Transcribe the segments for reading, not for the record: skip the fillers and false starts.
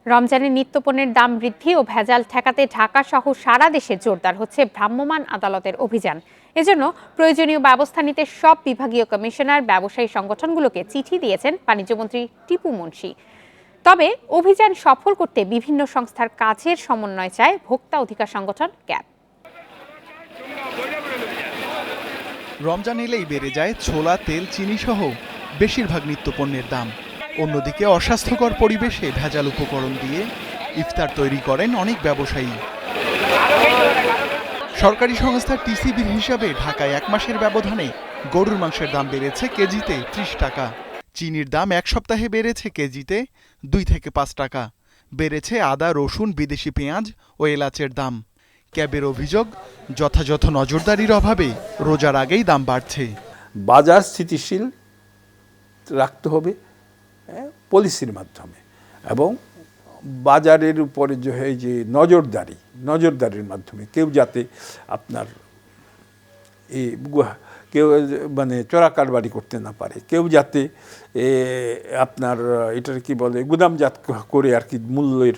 রমজানে নিত্যপণ্যের দাম বৃদ্ধি ও ভেজাল ঠেকাতে ঢাকা সহ সারা দেশে জোরদার হচ্ছে ভ্রাম্যমাণ আদালতের অভিযান। এজন্য প্রয়োজনীয় ব্যবস্থা নিতে সব বিভাগীয় কমিশনার ব্যবসায়ী সংগঠনগুলোকে চিঠি দিয়েছেন বাণিজ্যমন্ত্রী টিপু মুনশি। তবে অভিযান সফল করতে বিভিন্ন সংস্থার কাজের সমন্বয় চায় ভোক্তা অধিকার সংগঠন ক্যাব। রমজান এলেই বেড়ে যায় ছোলা, তেল, চিনি সহ বেশিরভাগ নিত্যপণ্যের দাম। অন্যদিকে অস্বাস্থ্যকর পরিবেশে ভেজাল উপকরণ দিয়ে ইফতার তৈরি করেন অনেক ব্যবসায়ী। সরকারি সংস্থা টিসিবির হিসাবে ঢাকায় 1 মাসের ব্যবধানে গরুর মাংসের দাম বেড়েছে কেজিতে 30 টাকা। চিনির দাম 1 সপ্তাহে বেড়েছে কেজিতে 2 থেকে 5 টাকা। বেড়েছে আদা, রসুন, বিদেশি পেঁয়াজ ও এলাচের দাম। ক্যাবের অভিযোগ, যথাযথ নজরদারির অভাবে রোজার আগেই দাম বাড়ছে। বাজার স্থিতিশীল রাখতে হবে পলিসির মাধ্যমে, এবং বাজারের উপরে যে নজরদারির মাধ্যমে কেউ যাতে আপনার কেউ চোরা কারবারি করতে না পারে, কেউ যাতে আপনার এটার কি বলে গুদামজাত করে আর কি মূল্যের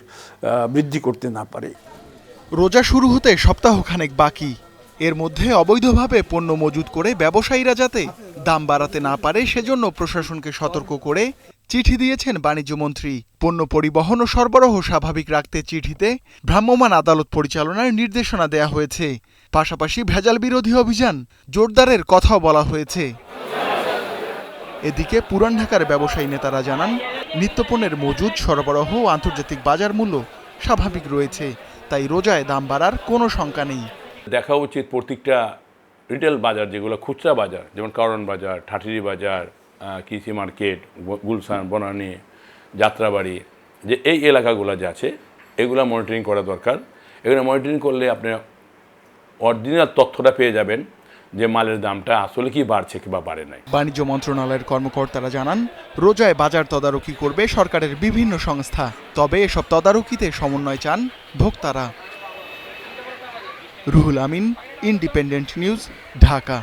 বৃদ্ধি করতে না পারে। রোজা শুরু হতে সপ্তাহখানেক বাকি। এর মধ্যে অবৈধভাবে পণ্য মজুত করে ব্যবসায়ীরা যাতে দাম বাড়াতে না পারে সেজন্য প্রশাসনকে সতর্ক করে চিঠি দিয়েছেন বাণিজ্যমন্ত্রী। পণ্য পরিবহন ও সরবরাহ স্বাভাবিক রাখতে চিঠিতে ভ্রাম্যমাণ আদালত পরিচালনার নির্দেশনা দেয়া হয়েছে। পাশাপাশি ভেজাল বিরোধী অভিযান জোরদারের কথাও বলা হয়েছে। এদিকে পুরান ঢাকার ব্যবসায়ী নেতারা জানান, নিত্যপণ্যের মজুদ, সরবরাহ ও আন্তর্জাতিক বাজার মূল্য স্বাভাবিক রয়েছে, তাই রোজায় দাম বাড়ার কোনো শঙ্কা নেই। দেখা উচিত প্রত্যেকটা রিটেল বাজার, যেগুলো খুচরা বাজার, যেমন কারণ বাজার, ঠাটিরি বাজার, কৃষি মার্কেট, গুলশান, বনানী, যাত্রাবাড়ি, যে এই এলাকাগুলো যে আছে এগুলো মনিটরিং করা দরকার। এগুলো মনিটরিং করলে আপনি অরিজিনাল তথ্যটা পেয়ে যাবেন যে মালের দামটা আসলে কি বাড়ছে কিংবা বাড়ে নাই। বাণিজ্য মন্ত্রণালয়ের কর্মকর্তারা জানান, রোজায় বাজার তদারকি করবে সরকারের বিভিন্ন সংস্থা। তবে এসব তদারকিতে সমন্বয় চান ভোক্তারা। Ruhul Amin, independent news, Dhaka.